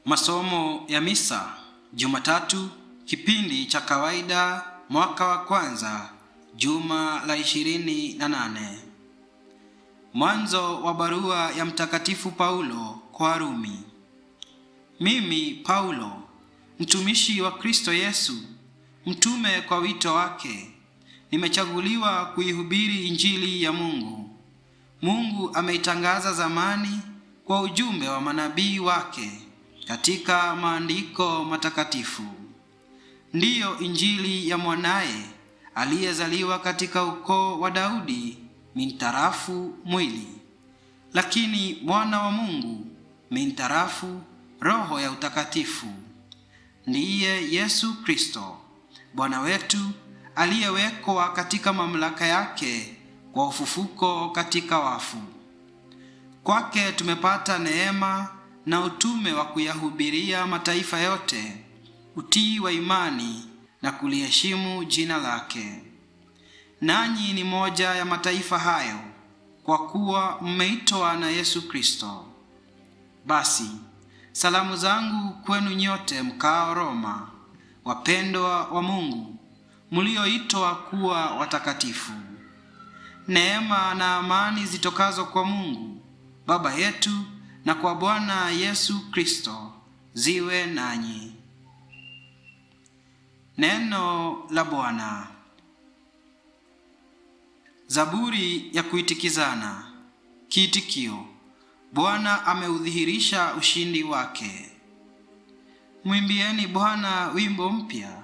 Masomo ya misa Jumatatu, kipindi cha kawaida, mwaka wa kwanza, juma la 28. Mwanzo wa barua ya Mtakatifu Paulo kwa Warumi. Mimi Paulo, mtumishi wa Kristo Yesu, mtume kwa wito wake, nimechaguliwa kuihubiri Injili ya Mungu. Mungu ameitangaza zamani kwa ujumbe wa manabii wake katika maandiko matakatifu. Ndiyo Injili ya mwanaye aliyezaliwa katika ukoo wa Daudi mintarafu mwili, lakini mwana wa Mungu mintarafu roho ya utakatifu. Ndiye Yesu Kristo, Bwana wetu, aliyewekwa katika mamlaka yake kwa ufufuko katika wafu. Kwake tumepata neema na utume wa kuyahubiria mataifa yote utii wa imani na kuliheshimu jina lake. Nanyi ni moja ya mataifa hayo, kwa kuwa mmeitwa na Yesu Kristo. Basi, salamu zangu kwenu nyote mkao Roma, wapendwa wa Mungu, mlioitwa kuwa watakatifu. Neema na amani zitokazo kwa Mungu Baba yetu na kwa Bwana Yesu Kristo ziwe nanyi. Neno la Bwana. Zaburi ya kuitikizana. Kiitikio: Bwana ameudhihirisha ushindi wake. Mwimbieni Bwana wimbo mpya,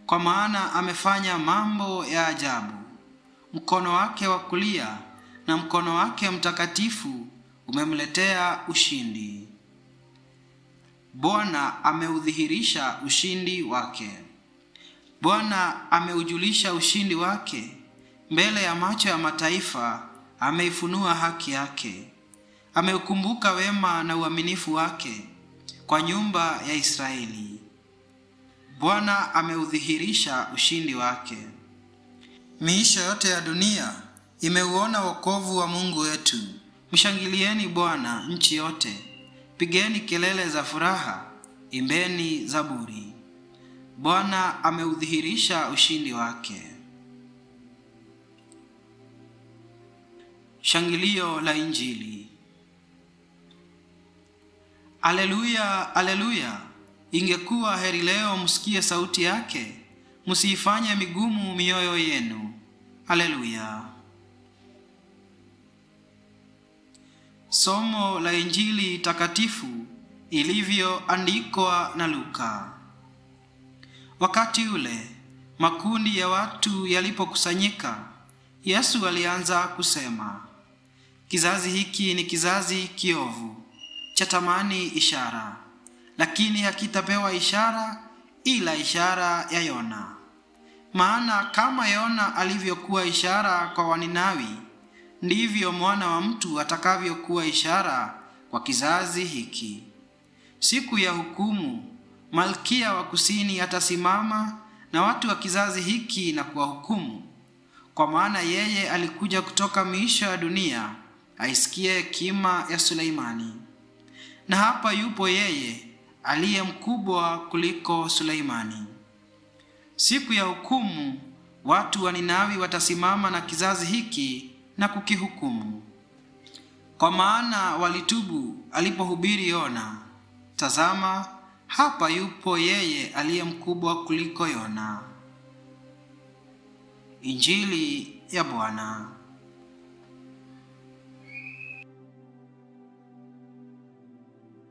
kwa maana amefanya mambo ya ajabu. Mkono wake wa kulia na mkono wake mtakatifu umemletea ushindi. Bwana ameudhihirisha ushindi wake. Bwana ameujulisha ushindi wake mbele ya macho ya mataifa. Ameifunua haki yake. Ameukumbuka wema na uaminifu wake kwa nyumba ya Israeli. Bwana ameudhihirisha ushindi wake. Miisho yote ya dunia imeuona wokovu wa Mungu wetu. Mshangilieni Bwana nchi yote, pigeni kelele za furaha, imbeni zaburi. Bwana ameudhihirisha ushindi wake. Shangilio la Injili. Aleluya, aleluya! Ingekuwa heri leo msikie sauti yake, msiifanye migumu mioyo yenu. Aleluya. Somo la Injili takatifu ilivyoandikwa na Luka. Wakati ule makundi ya watu yalipokusanyika, Yesu alianza kusema, kizazi hiki ni kizazi kiovu, chatamani ishara, lakini hakitapewa ishara ila ishara ya Yona. Maana kama Yona alivyokuwa ishara kwa Waninawi, ndivyo mwana wa mtu atakavyokuwa ishara kwa kizazi hiki. Siku ya hukumu, Malkia wa kusini atasimama na watu wa kizazi hiki na kuwahukumu, kwa maana yeye alikuja kutoka miisho ya dunia aisikie hekima ya Suleimani. Na hapa yupo yeye aliye mkubwa kuliko Suleimani. Siku ya hukumu, watu wa Ninawi watasimama na kizazi hiki na kukihukumu, kwa maana walitubu alipohubiri Yona. Tazama, hapa yupo yeye aliye mkubwa kuliko Yona. Injili ya Bwana.